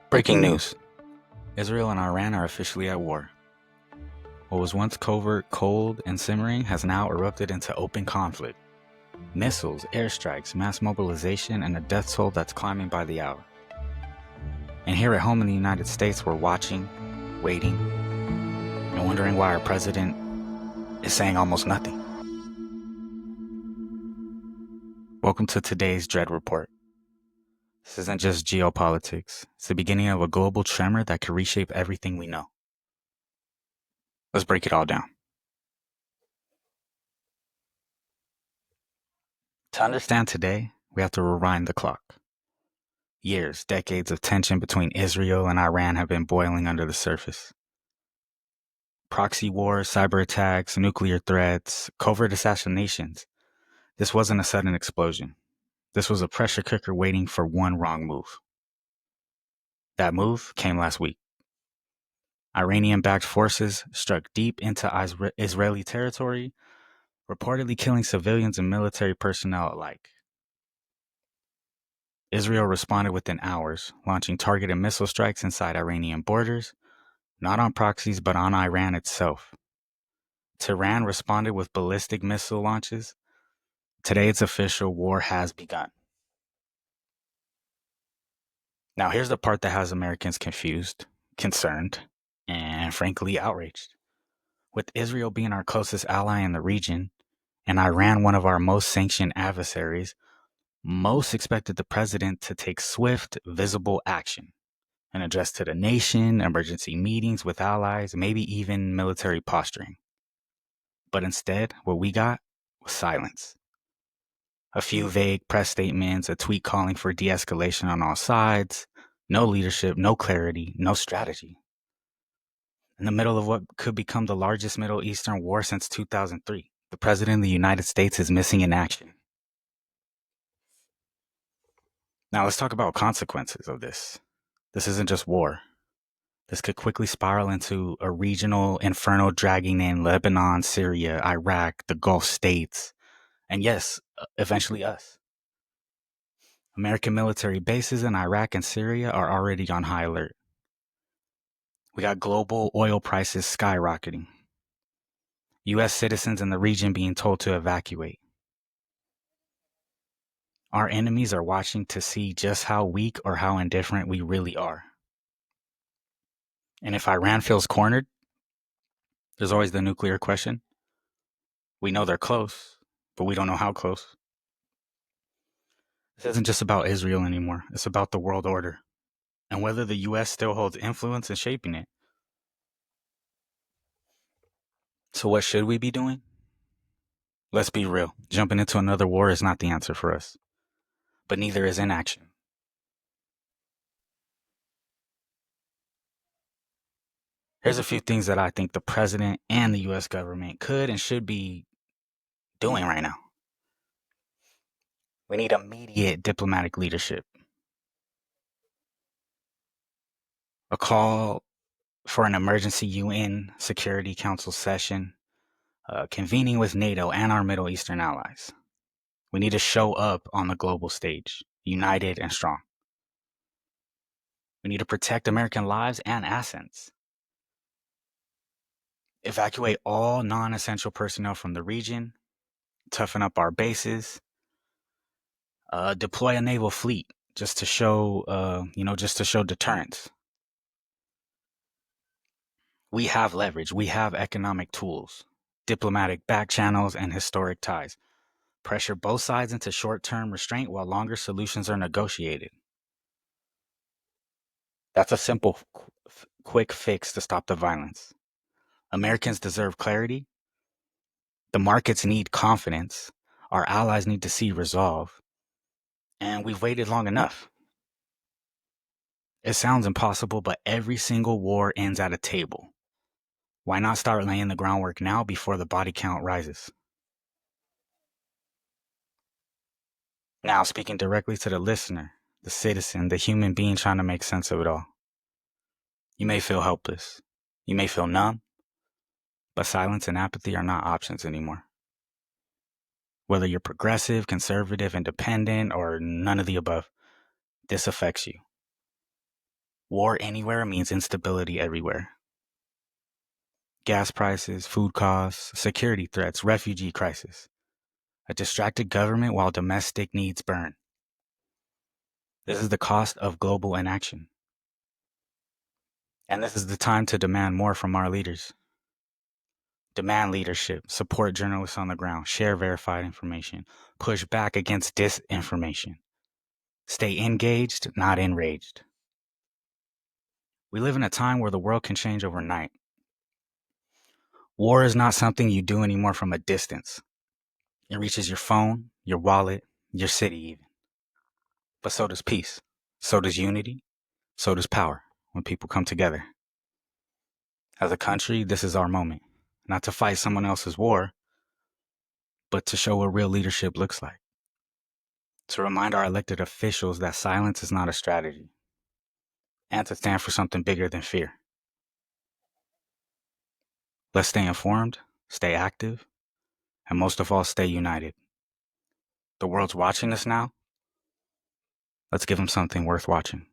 Breaking news. Israel and Iran are officially at war. What was once covert, cold, and simmering has now erupted into open conflict. Missiles, airstrikes, mass mobilization, and a death toll that's climbing by the hour. And here at home in the United States, we're watching, waiting, and wondering why our president is saying almost nothing. Welcome to today's Dreaad Report. This isn't just geopolitics. It's the beginning of a global tremor that could reshape everything we know. Let's break it all down. To understand today, we have to rewind the clock. Years, decades of tension between Israel and Iran have been boiling under the surface. Proxy wars, cyber attacks, nuclear threats, covert assassinations. This wasn't a sudden explosion. This was a pressure cooker waiting for one wrong move. That move came last week. Iranian-backed forces struck deep into Israeli territory, reportedly killing civilians and military personnel alike. Israel responded within hours, launching targeted missile strikes inside Iranian borders, not on proxies but on Iran itself. Tehran responded with ballistic missile launches. Today it's official, war has begun. Now here's the part that has Americans confused, concerned, and frankly outraged. With Israel being our closest ally in the region, and Iran one of our most sanctioned adversaries, most expected the president to take swift, visible action. An address to the nation, emergency meetings with allies, maybe even military posturing. But instead, what we got was silence. A few vague press statements, a tweet calling for de-escalation on all sides, no leadership, no clarity, no strategy. In the middle of what could become the largest Middle Eastern war since 2003, the President of the United States is missing in action. Now let's talk about consequences of this. This isn't just war. This could quickly spiral into a regional inferno dragging in Lebanon, Syria, Iraq, the Gulf states, and yes, eventually us. American military bases in Iraq and Syria are already on high alert. We got global oil prices skyrocketing. U.S. citizens in the region being told to evacuate. Our enemies are watching to see just how weak or how indifferent we really are. And if Iran feels cornered, there's always the nuclear question. We know they're close, but we don't know how close. This isn't just about Israel anymore. It's about the world order and whether the U.S. still holds influence in shaping it. So what should we be doing? Let's be real. Jumping into another war is not the answer for us, but neither is inaction. Here's a few things that I think the president and the U.S. government could and should be doing right now. We need immediate diplomatic leadership. A call for an emergency UN Security Council session, convening with NATO and our Middle Eastern allies. We need to show up on the global stage, united and strong. We need to protect American lives and assets. Evacuate all non-essential personnel from the region, toughen up our bases, deploy a naval fleet just to show deterrence. We have leverage, we have economic tools, diplomatic back channels, and historic ties. Pressure both sides into short-term restraint while longer solutions are negotiated. That's a simple, quick fix to stop the violence. Americans deserve clarity. The markets need confidence. Our allies need to see resolve. And we've waited long enough. It sounds impossible, but every single war ends at a table. Why not start laying the groundwork now before the body count rises? Now, speaking directly to the listener, the citizen, the human being trying to make sense of it all. You may feel helpless. You may feel numb. But silence and apathy are not options anymore. Whether you're progressive, conservative, independent, or none of the above, this affects you. War anywhere means instability everywhere. Gas prices, food costs, security threats, refugee crisis. A distracted government while domestic needs burn. This is the cost of global inaction. And this is the time to demand more from our leaders. Demand leadership, support journalists on the ground, share verified information, push back against disinformation. Stay engaged, not enraged. We live in a time where the world can change overnight. War is not something you do anymore from a distance. It reaches your phone, your wallet, your city even. But so does peace. So does unity. So does power when people come together. As a country, this is our moment. Not to fight someone else's war, but to show what real leadership looks like. To remind our elected officials that silence is not a strategy. And to stand for something bigger than fear. Let's stay informed, stay active, and most of all, stay united. The world's watching us now. Let's give them something worth watching.